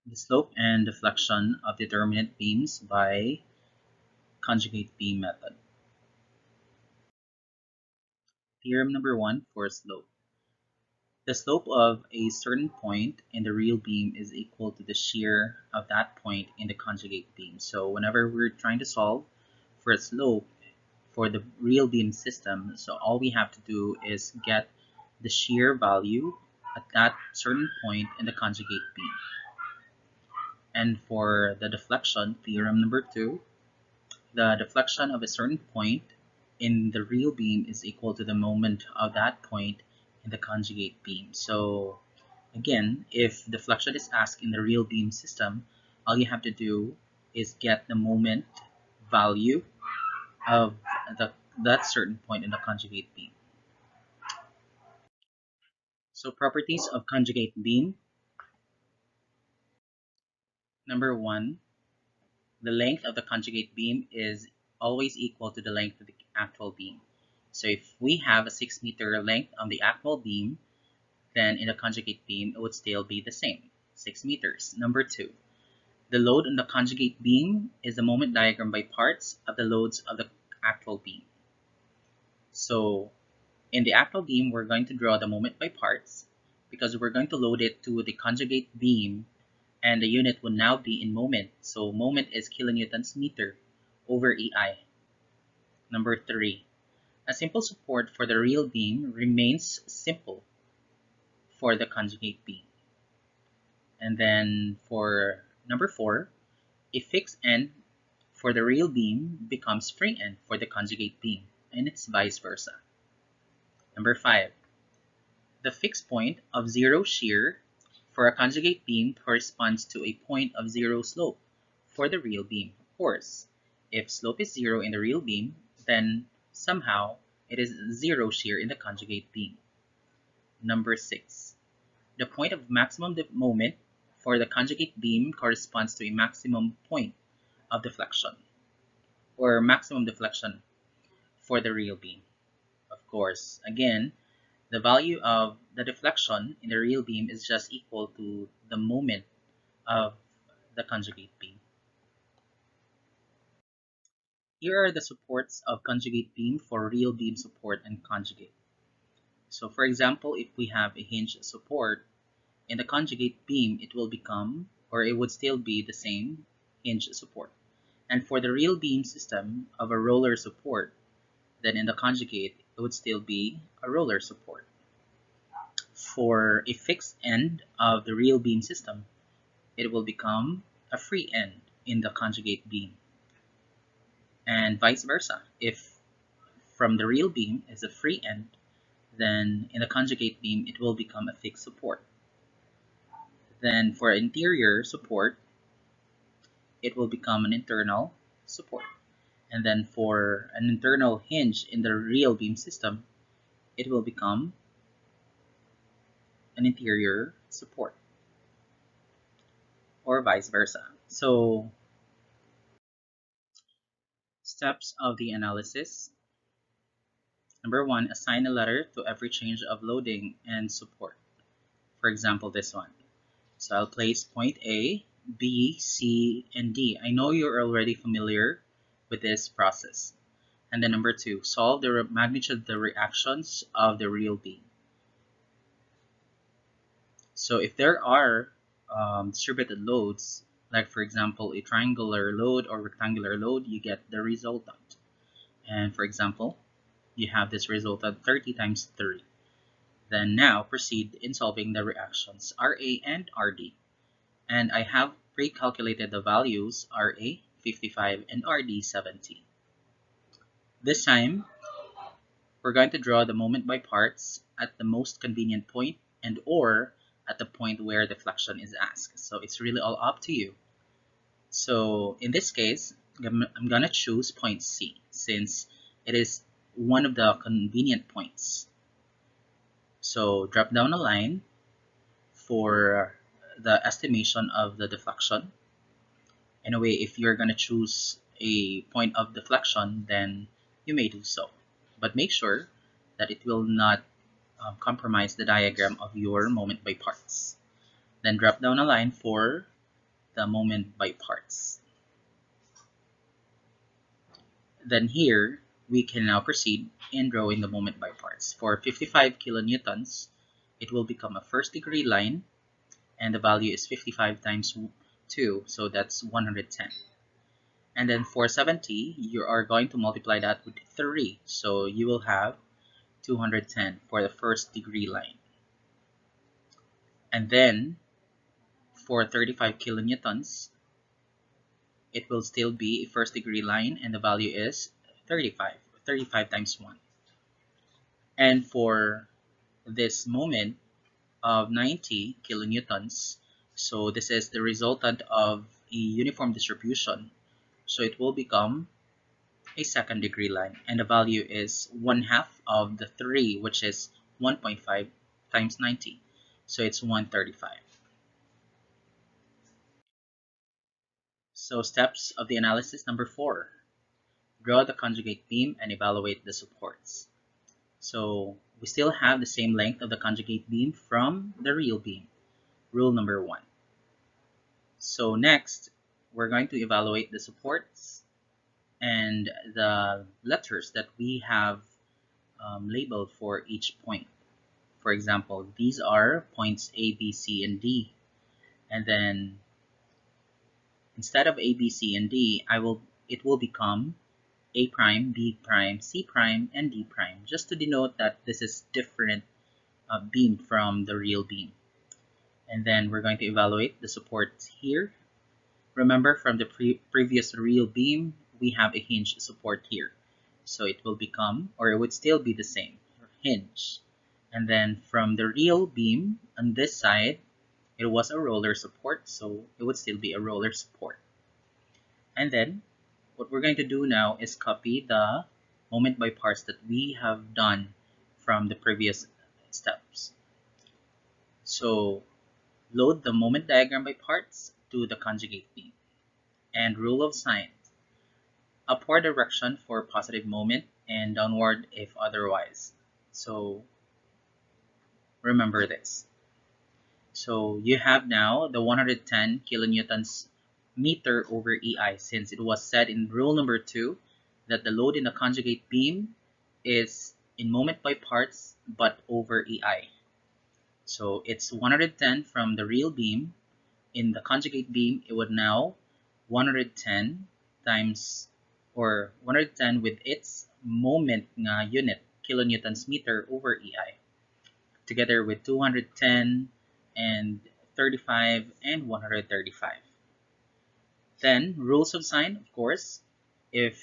The slope and deflection of determinate beams by conjugate beam method. Theorem number 1 for slope. The slope of a certain point in the real beam is equal to the shear of that point in the conjugate beam. So whenever we're trying to solve for a slope for the real beam system, so all we have to do is get the shear value at that certain point in the conjugate beam. And for the deflection, theorem number 2, the deflection of a certain point in the real beam is equal to the moment of that point in the conjugate beam. So again, if deflection is asked in the real beam system, all you have to do is get the moment value of that certain point in the conjugate beam. So properties of conjugate beam. Number 1, the length of the conjugate beam is always equal to the length of the actual beam. So if we have a 6-meter length on the actual beam, then in the conjugate beam, it would still be the same, 6 meters. Number 2, the load on the conjugate beam is the moment diagram by parts of the loads of the actual beam. So in the actual beam, we're going to draw the moment by parts because we're going to load it to the conjugate beam, and the unit will now be in moment. So moment is kilonewtons meter over EI. Number 3, a simple support for the real beam remains simple for the conjugate beam. And then for number 4, a fixed end for the real beam becomes free end for the conjugate beam, and it's vice versa. Number 5, the fixed point of zero shear for a conjugate beam corresponds to a point of zero slope for the real beam. Of course, if slope is 0 in the real beam, then somehow it is zero shear in the conjugate beam. Number 6, the point of maximum moment for the conjugate beam corresponds to a maximum point of deflection, or maximum deflection for the real beam. Of course, again, the value of the deflection in the real beam is just equal to the moment of the conjugate beam. Here are the supports of conjugate beam for real beam support and conjugate. So for example, if we have a hinge support in the conjugate beam, it will become, or it would still be the same hinge support. And for the real beam system of a roller support, then in the conjugate, it would still be a roller support. For a fixed end of the real beam system, it will become a free end in the conjugate beam. And vice versa. If from the real beam is a free end, then in the conjugate beam, it will become a fixed support. Then for interior support, it will become an internal support. And then for an internal hinge in the real beam system, it will become an interior support, or vice versa. So steps of the analysis. Number 1, assign a letter to every change of loading and support. For example, this one. So I'll place point A, B, C, and D. I know you're already familiar with this process. And then number 2, solve the magnitude of the reactions of the real beam. So if there are distributed loads, like for example, a triangular load or rectangular load, you get the resultant. And for example, you have this resultant 30 times 3. Then now proceed in solving the reactions RA and RD. And I have pre-calculated the values RA 55 and RD 70. This time, we're going to draw the moment by parts at the most convenient point and or at the point where deflection is asked. So it's really all up to you. So in this case, I'm gonna choose point C since it is one of the convenient points. So drop down a line for the estimation of the deflection. Anyway, if you're gonna choose a point of deflection, then you may do so. But make sure that it will not compromise the diagram of your moment by parts. Then drop down a line for the moment by parts. Then here, we can now proceed in drawing the moment by parts. For 55 kilonewtons, it will become a first degree line, and the value is 55 times 2, so that's 110. And then for 70, you are going to multiply that with 3, so you will have 210 for the first degree line. And then for 35 kilonewtons, it will still be a first degree line, and the value is 35 times 1. And for this moment of 90 kilonewtons, so this is the resultant of a uniform distribution, so it will become a second degree line, and the value is 1/2 of the 3, which is 1.5 times 90, so it's 135. So steps of the analysis number 4. Draw the conjugate beam and evaluate the supports. So we still have the same length of the conjugate beam from the real beam. Rule number 1. So next, we're going to evaluate the supports and the letters that we have labeled for each point. For example, these are points A, B, C, and D. And then instead of A, B, C, and D, it will become A prime, B prime, C prime, and D prime, just to denote that this is different beam from the real beam. And then we're going to evaluate the supports here. Remember, from the previous real beam, we have a hinge support here. So it will become, or it would still be the same, hinge. And then from the real beam on this side, it was a roller support, so it would still be a roller support. And then what we're going to do now is copy the moment by parts that we have done from the previous steps. So load the moment diagram by parts to the conjugate beam. And rule of signs: upward direction for positive moment and downward if otherwise. So remember this. So you have now the 110 kilonewtons meter over EI, since it was said in rule number 2 that the load in the conjugate beam is in moment by parts but over EI. So it's 110 from the real beam. In the conjugate beam, it would now 110 times, or 110 with its moment unit, kilonewtons meter over EI, together with 210 and 35 and 135. Then rules of sign, of course, if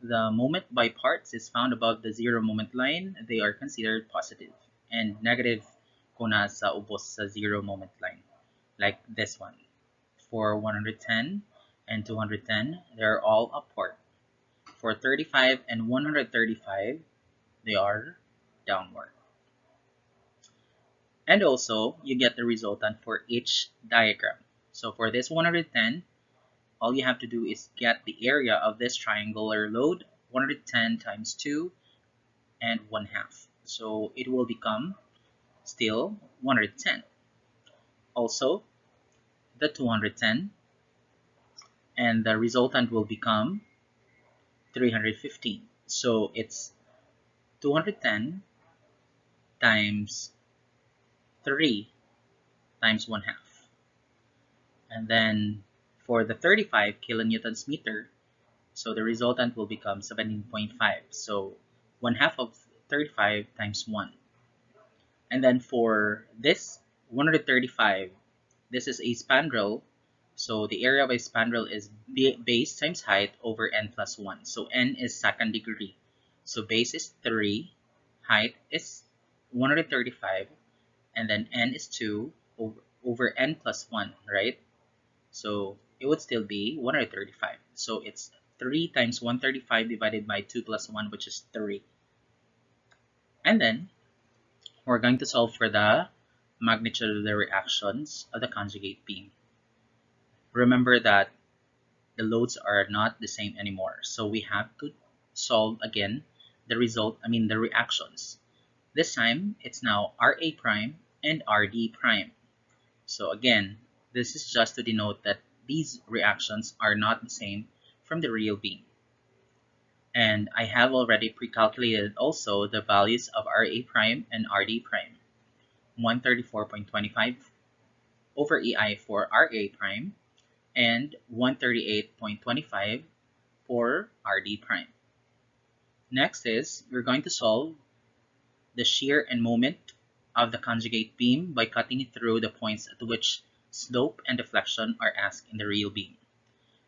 the moment by parts is found above the zero moment line, they are considered positive, and negative kung nasa ubos sa zero moment line, like this one. For 110 and 210, they're all upward. For 35 and 135, they are downward. And also, you get the resultant for each diagram. So for this 110, all you have to do is get the area of this triangular load, 110 times 2 and 1/2. So it will become still 110. Also, the 210, and the resultant will become 315. So it's 210 times 3 times 1/2. And then for the 35 kilonewtons meter, so the resultant will become 17.5. So 1/2 of 35 times 1. And then for this 135, this is a spandrel. So the area of a spandrel is base times height over n plus 1. So n is second degree. So base is 3, height is 135, and then n is 2 over n plus 1, right? So it would still be 135. So it's 3 times 135 divided by 2 plus 1, which is 3. And then we're going to solve for the magnitude of the reactions of the conjugate beam. Remember that the loads are not the same anymore, so we have to solve again the reactions. This time it's now RA prime and RD prime. So again, This is just to denote that these reactions are not the same from the real beam. And I have already pre-calculated also the values of RA prime and RD prime. 134.25 over EI for RA prime and 138.25 for RD prime. Next is we're going to solve the shear and moment of the conjugate beam by cutting it through the points at which slope and deflection are asked in the real beam.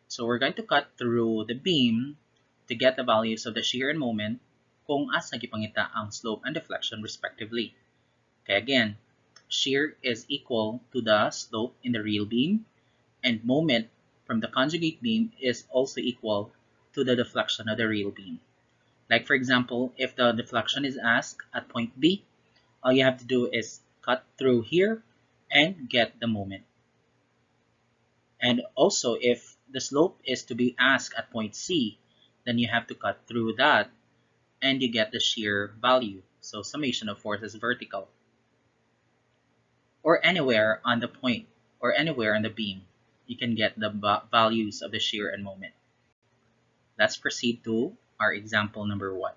So we're going to cut through the beam to get the values of the shear and moment kung asa gipangita ang slope and deflection respectively. Okay, again, shear is equal to the slope in the real beam, and moment from the conjugate beam is also equal to the deflection of the real beam. Like for example, if the deflection is asked at point B, all you have to do is cut through here and get the moment. And also, if the slope is to be asked at point C, then you have to cut through that and you get the shear value. So summation of forces vertical. Or anywhere on the point or anywhere on the beam, you can get the values of the shear and moment. Let's proceed to our example number 1.